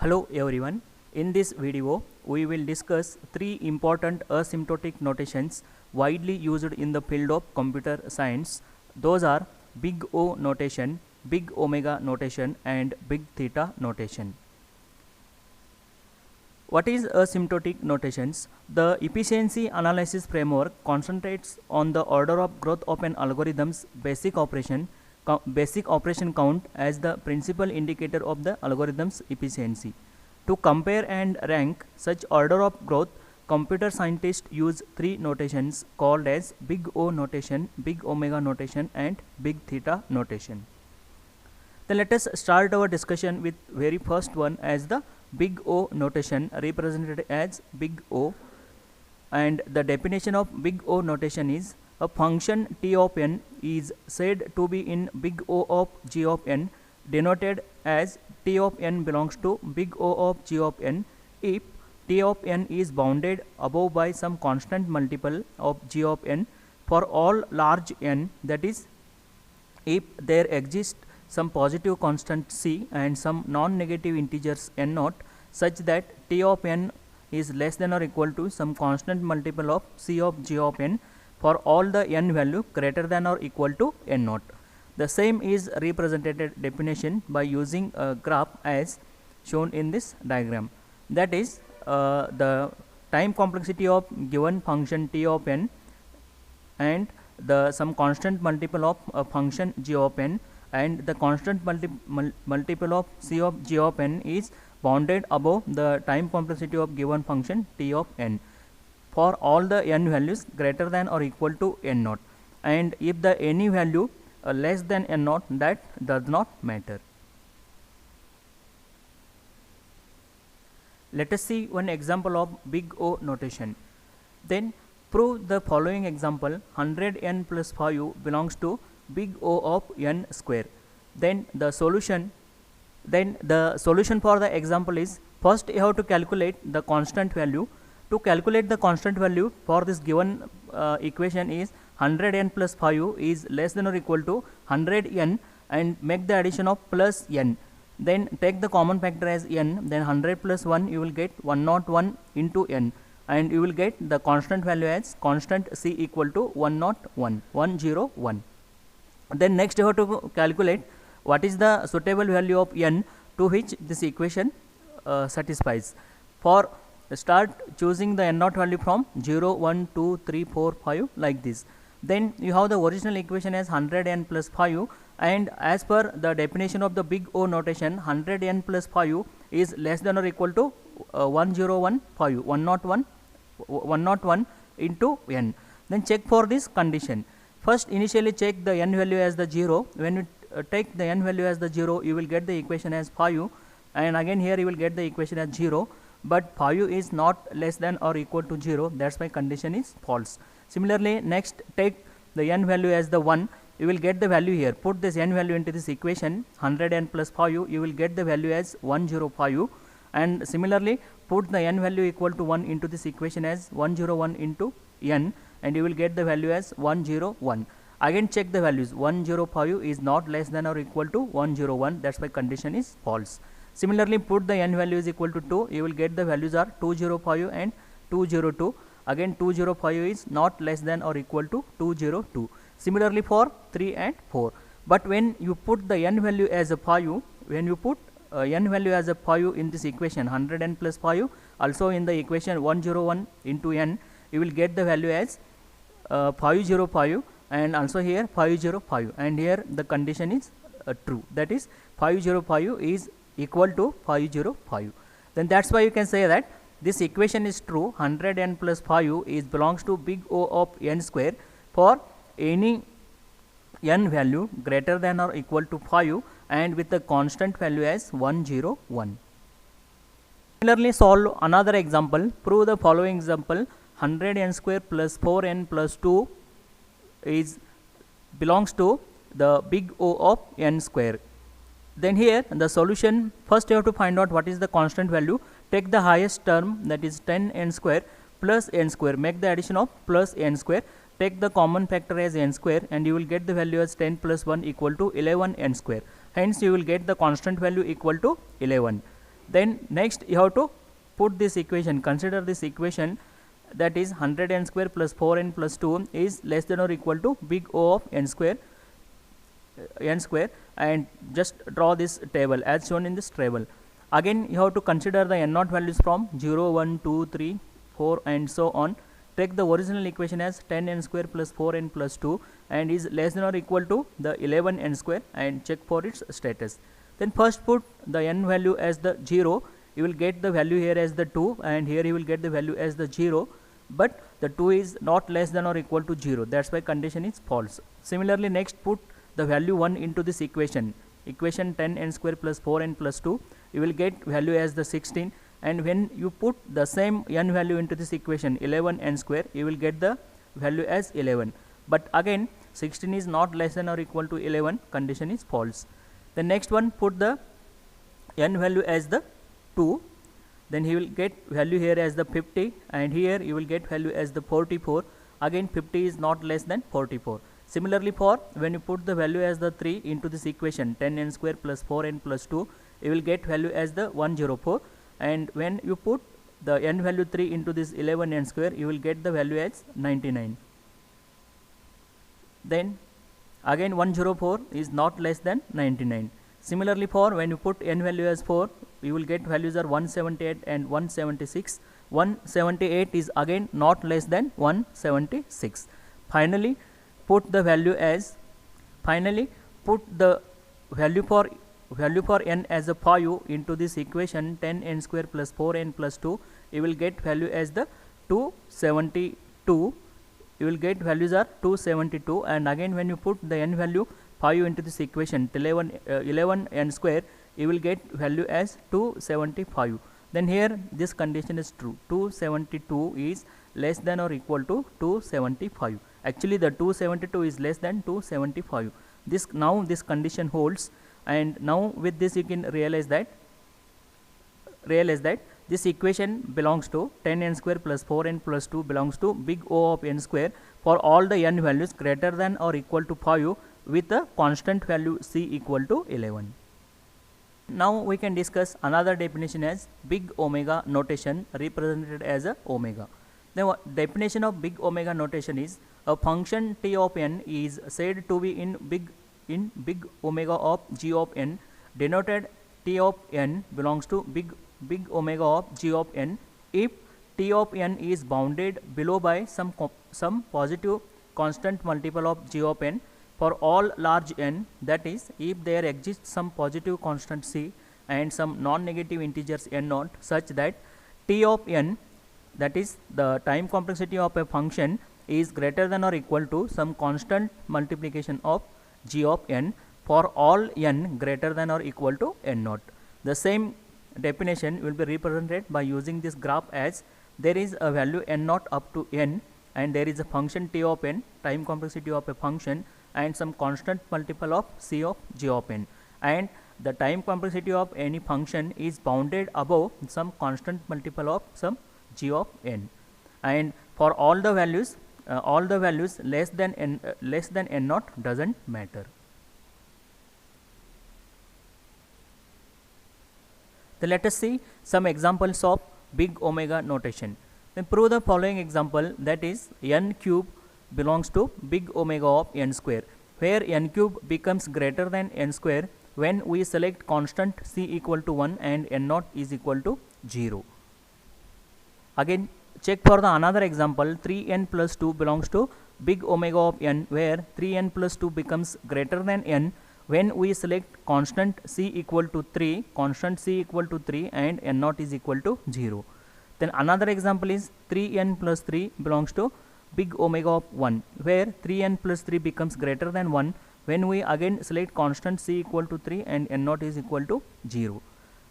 Hello everyone. In this video, we will discuss three important asymptotic notations widely used in the field of computer science. Those are big O notation, big omega notation, and big theta notation. What is asymptotic notations? The efficiency analysis framework concentrates on the order of growth of an algorithm's basic operation count as the principal indicator of the algorithm's efficiency. To compare and rank such order of growth, computer scientists use three notations called as big O notation, big omega notation, and big theta notation. Then let us start our discussion with very first one as the big O notation, represented as big O, and the definition of big O notation is a function t of n is said to be in big O of g of n, denoted as t of n belongs to big O of g of n if t of n is bounded above by some constant multiple of g of n for all large n, that is, if there exists some positive constant c and some non-negative integers n naught such that t of n is less than or equal to some constant multiple of c of g of n for all the n value greater than or equal to n naught. The same is represented definition by using a graph as shown in this diagram. That is, the time complexity of given function t of n and the some constant multiple of a function g of n and the constant multiple of c of g of n is bounded above the time complexity of given function t of n for all the n values greater than or equal to n naught, and if the any value less than n naught, that does not matter. Let us see one example of big O notation. Then prove the following example: 100n plus 5 belongs to big O of n square. Then the solution for the example is, first you have to calculate the constant value. To calculate the constant value for this given equation is 100n plus 5 is less than or equal to 100n, and make the addition of plus n. Then take the common factor as n, then 100 plus 1 you will get 101 into n, and you will get the constant value as constant c equal to 101. Then next you have to calculate what is the suitable value of n to which this equation satisfies. For start choosing the n naught value from 0, 1, 2, 3, 4, 5 like this. Then you have the original equation as 100n plus 5, and as per the definition of the big O notation, 100n plus 5 is less than or equal to 101 into n. Then check for this condition. First initially check the n value as the 0. When you take the n value as the 0, you will get the equation as 5, and again here you will get the equation as 0, but 5 is not less than or equal to 0, that's why condition is false. Similarly, next take the n value as the 1, you will get the value here. Put this n value into this equation, 100n plus 5, you will get the value as 105, and similarly put the n value equal to 1 into this equation as 101 into n, and you will get the value as 101. Again check the values, 105 is not less than or equal to 101, that's why condition is false. Similarly, put the n value is equal to 2, you will get the values are 205 and 202. Again 205 is not less than or equal to 202. Similarly for 3 and 4. But when you put the n value as a 5, when you put n value as a 5 in this equation, 100n plus 5, also in the equation 101 into n, you will get the value as 505, and also here 505, and here the condition is true, that is 505 is equal to 505. Then that's why you can say that this equation is true. 100n plus 5 is belongs to big O of n square for any n value greater than or equal to 5 and with the constant value as 101. Similarly, solve another example. Prove the following example: 100n square plus 4n plus 2 is belongs to the big O of n square. Then here the solution, first you have to find out what is the constant value. Take the highest term, that is 10n square plus n square, make the addition of plus n square, take the common factor as n square, and you will get the value as 10 plus 1 equal to 11n square. Hence you will get the constant value equal to 11. Then next you have to put this equation, consider this equation, that is 100n square plus 4n plus 2 is less than or equal to big O of n square, and just draw this table as shown in this table. Again you have to consider the n naught values from 0, 1, 2, 3, 4 and so on. Take the original equation as 10n square plus 4n plus 2 and is less than or equal to the 11n square, and check for its status. Then first put the n value as the 0, you will get the value here as the 2, and here you will get the value as the 0, but the 2 is not less than or equal to 0, that's why condition is false. Similarly, next put the value 1 into this equation 10n square plus 4n plus 2, you will get value as the 16, and when you put the same n value into this equation 11n square, you will get the value as 11, but again 16 is not less than or equal to 11, condition is false. The next one, put the n value as the 2, then he will get value here as the 50, and here you will get value as the 44, again 50 is not less than 44. Similarly, for when you put the value as the 3 into this equation 10n square plus 4n plus 2, you will get value as the 104, and when you put the n value 3 into this 11n square, you will get the value as 99. Then again 104 is not less than 99. Similarly, for when you put n value as 4, you will get values are 178 and 176. 178 is again not less than 176. Finally, put the value for n as a 5 into this equation 10n square plus 4n plus 2, you will get value as the 272. You will get values are 272, and again when you put the n value 5 into this equation 11n square, you will get value as 275. Then here this condition is true, 272 is less than or equal to 275. Actually the 272 is less than 275. Now this condition holds, and now with this you can realize that this equation belongs to 10n square plus 4n plus 2 belongs to big O of n square for all the n values greater than or equal to 5 with a constant value c equal to 11. Now we can discuss another definition as big omega notation represented as a omega. The definition of big omega notation is a function t of n is said to be in big omega of g of n, denoted t of n belongs to big omega of g of n if t of n is bounded below by some positive constant multiple of g of n for all large n, that is if there exists some positive constant c and some non-negative integers n naught such that t of n, that is the time complexity of a function, is greater than or equal to some constant multiplication of g of n for all n greater than or equal to n naught. The same definition will be represented by using this graph as there is a value n naught up to n, and there is a function t of n, time complexity of a function, and some constant multiple of c of g of n, and the time complexity of any function is bounded above some constant multiple of some g of n, and for all the values less than n naught doesn't matter. Then let us see some examples of big omega notation. Then prove the following example, that is n cube belongs to big omega of n square, where n cube becomes greater than n square when we select constant c equal to 1 and n naught is equal to 0. Again check for the another example, 3n plus 2 belongs to big omega of n, where 3n plus 2 becomes greater than n when we select constant c equal to 3 and n naught is equal to 0. Then another example is 3n plus 3 belongs to big omega of 1, where 3n plus 3 becomes greater than 1 when we again select constant c equal to 3 and n naught is equal to 0.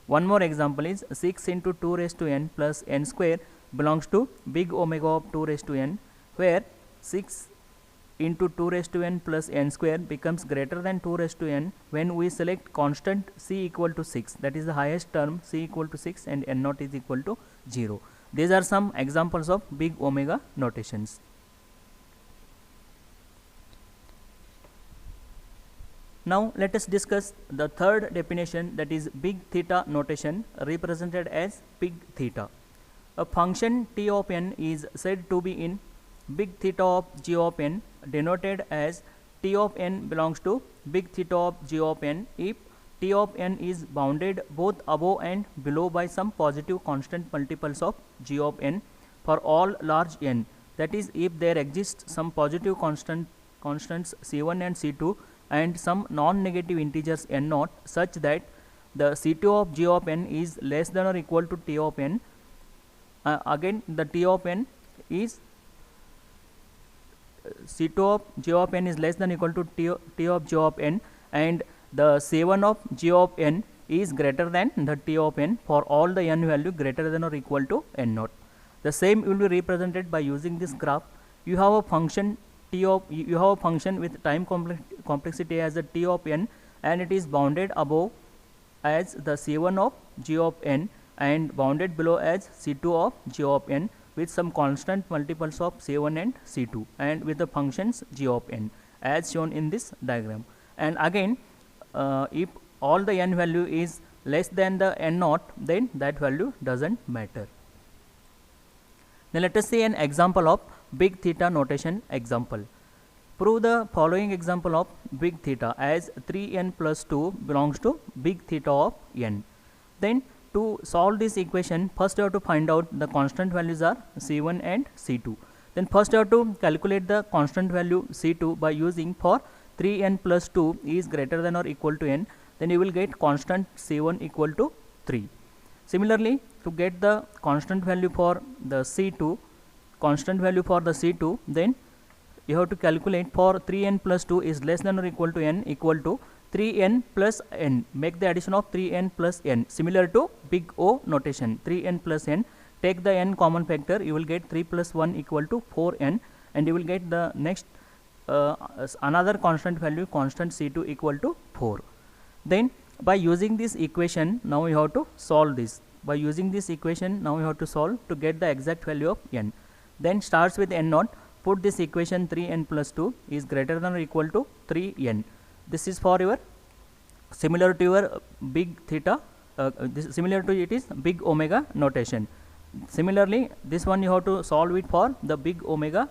One more example is 6 into 2 raised to n plus n square belongs to big omega of 2 raised to n, where 6 into 2 raised to n plus n square becomes greater than 2 raised to n when we select constant c equal to 6, that is the highest term, c equal to 6 and n naught is equal to 0. These are some examples of big omega notations. Now let us discuss the third definition, that is big theta notation, represented as big theta. A function t of n is said to be in big theta of g of n, denoted as t of n belongs to big theta of g of n if t of n is bounded both above and below by some positive constant multiples of g of n for all large n. That is, if there exists some positive constants c1 and c2 and some non-negative integers n0 such that the c2 of g of n is less than or equal to t of n. Again, the t of n is c2 of g of n is less than or equal to t of g of n, and the c1 of g of n is greater than the t of n for all the n value greater than or equal to n0. The same will be represented by using this graph. You have a function with time complexity as a t of n, and it is bounded above as the c1 of g of n and bounded below as c2 of g of n with some constant multiples of c1 and c2 and with the functions g of n as shown in this diagram. And again, if all the n value is less than the n0, then that value doesn't matter. Now let us see an example of big theta notation example. Prove the following example of big theta as 3n plus 2 belongs to big theta of n. Then to solve this equation, first you have to find out the constant values are c1 and c2. Then first you have to calculate the constant value c2 by using for 3n plus 2 is greater than or equal to n, then you will get constant c1 equal to 3. Similarly, to get the constant value for the c2, then you have to calculate for 3n plus 2 is less than or equal to n equal to 3n plus n. Make the addition of 3n plus n, similar to big O notation, 3n plus n. Take the n common factor, you will get 3 plus 1 equal to 4n, and you will get the next another constant value, constant c2 equal to 4. Then by using this equation, now you have to solve this. By using this equation, now you have to solve to get the exact value of n. Then starts with n0. Put this equation 3n plus 2 is greater than or equal to 3n. This is for your similar to your big theta. This similar to it is big omega notation. Similarly, this one you have to solve it for the big omega,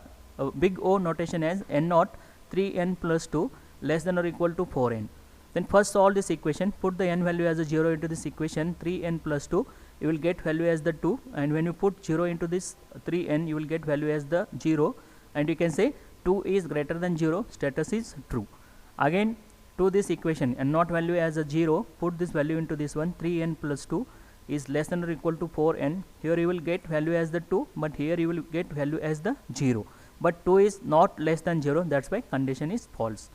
big O notation as n0 3n plus 2 less than or equal to 4n. Then first solve this equation, put the n value as a 0 into this equation 3n plus 2, you will get value as the 2, and when you put 0 into this 3n, you will get value as the 0, and you can say 2 is greater than 0, status is true. Again, to this equation n0 value as a 0, put this value into this one 3n plus 2 is less than or equal to 4n. Here you will get value as the 2, but here you will get value as the 0, but 2 is not less than 0, that's why condition is false.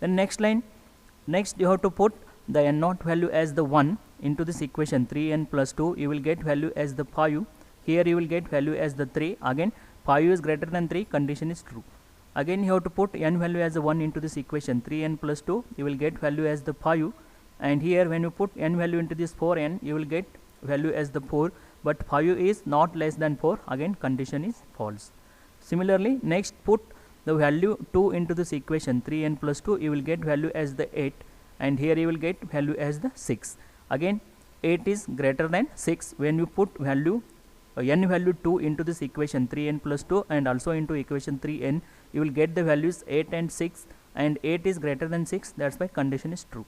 Then next line, next you have to put the n0 value as the 1 into this equation 3n plus 2, you will get value as the 5. Here you will get value as the 3. Again 5 is greater than 3, condition is true. Again you have to put n value as a 1 into this equation 3n plus 2, you will get value as the 5, and here when you put n value into this 4n, you will get value as the 4, but 5 is not less than 4, again condition is false. Similarly, next put the value 2 into this equation 3n plus 2, you will get value as the 8, and here you will get value as the 6. Again 8 is greater than 6, when you put value n value 2 into this equation 3n plus 2 and also into equation 3n, you will get the values 8 and 6, and 8 is greater than 6, that's why condition is true.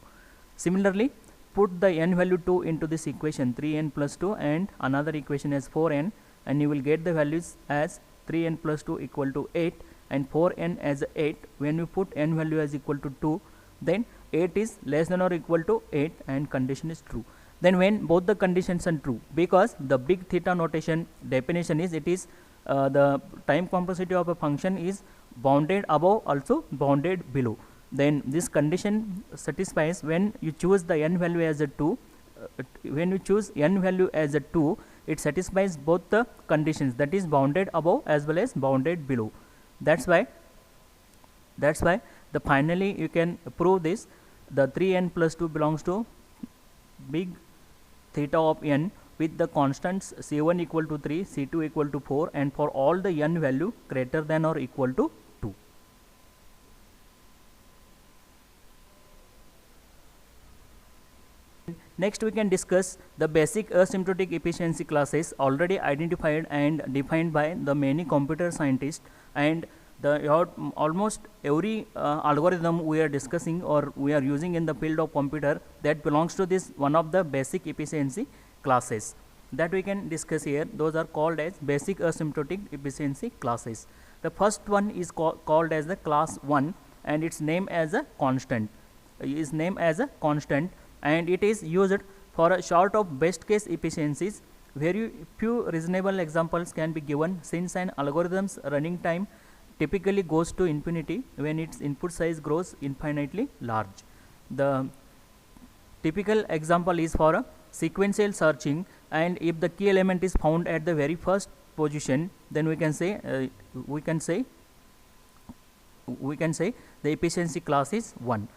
Similarly, put the n value 2 into this equation 3n plus 2 and another equation as 4n, and you will get the values as 3n plus 2 equal to 8 and 4n as 8. When you put n value as equal to 2, then 8 is less than or equal to 8 and condition is true. Then when both the conditions are true, because the big theta notation definition is it is the time complexity of a function is bounded above also bounded below, then this condition satisfies when you choose the n value as a 2. When you choose n value as a 2, it satisfies both the conditions, that is bounded above as well as bounded below. That's why the finally you can prove this, the 3n plus 2 belongs to big theta of n with the constants c1 equal to 3, c2 equal to 4, and for all the n value greater than or equal to 2. Next we can discuss the basic asymptotic efficiency classes already identified and defined by the many computer scientists, and almost every algorithm we are discussing or we are using in the field of computer that belongs to this one of the basic efficiency classes that we can discuss here. Those are called as basic asymptotic efficiency classes. The first one is called as the class 1, and its name as a constant and it is used for a sort of best case efficiencies. Very few reasonable examples can be given, since an algorithm's running time typically goes to infinity when its input size grows infinitely large. The typical example is for a sequential searching, and if the key element is found at the very first position, then we can say the efficiency class is 1.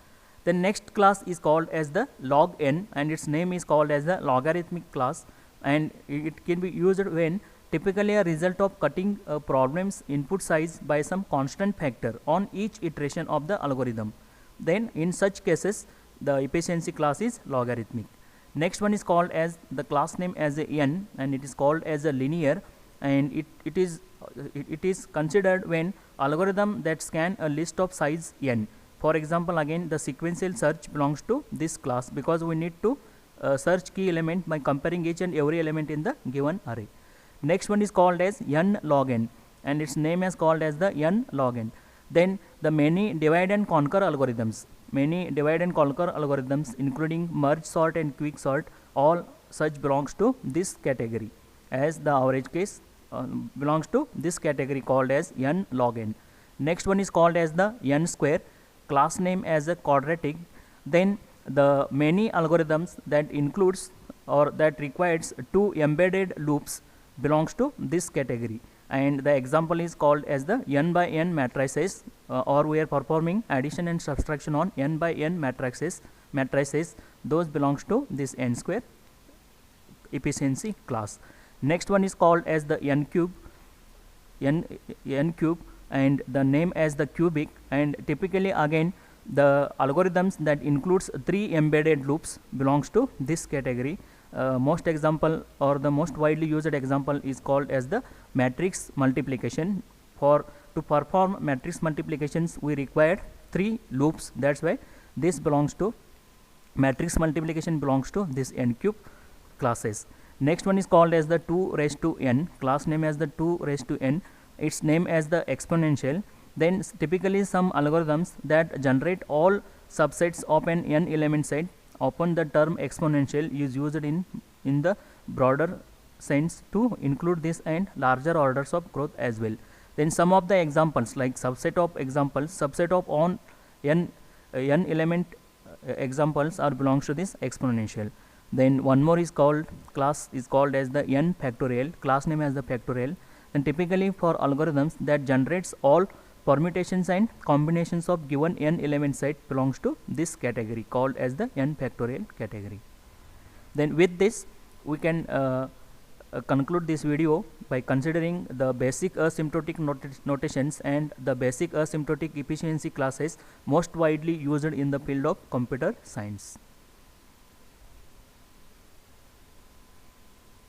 The next class is called as the log n, and its name is called as the logarithmic class, and it can be used when typically a result of cutting a problem's input size by some constant factor on each iteration of the algorithm. Then in such cases the efficiency class is logarithmic. Next one is called as the class name as a n, and it is called as a linear, and it is considered when algorithm that scan a list of size n. For example, again the sequential search belongs to this class because we need to search key element by comparing each and every element in the given array. Next one is called as n log n, and its name is called as the n log n. Then the many divide and conquer algorithms, including merge sort and quick sort, all such belongs to this category, as the average case belongs to this category called as n log n. Next one is called as the n square, class name as a quadratic. Then the many algorithms that includes or that requires 2 embedded loops belongs to this category, and the example is called as the n by n matrices, or we are performing addition and subtraction on n by n matrices. Those belongs to this n square efficiency class. Next one is called as the n cube, and the name as the cubic, and typically again the algorithms that includes 3 embedded loops belongs to this category. Most example or the most widely used example is called as the matrix multiplication. To perform matrix multiplications we require 3 loops, that's why this belongs to matrix multiplication belongs to this n cube classes. Next one is called as the 2 raised to n, class name as the 2 raised to n, its name as the exponential. Then typically some algorithms that generate all subsets of an n element set, often the term exponential is used in the broader sense to include this and larger orders of growth as well. Then some of the examples like subset of on n element examples are belongs to this exponential. Then one more is called class is called as the n factorial, class name as the factorial, and typically for algorithms that generates all permutations and combinations of given n element set belongs to this category called as the n factorial category. Then with this we can conclude this video by considering the basic asymptotic notations and the basic asymptotic efficiency classes most widely used in the field of computer science.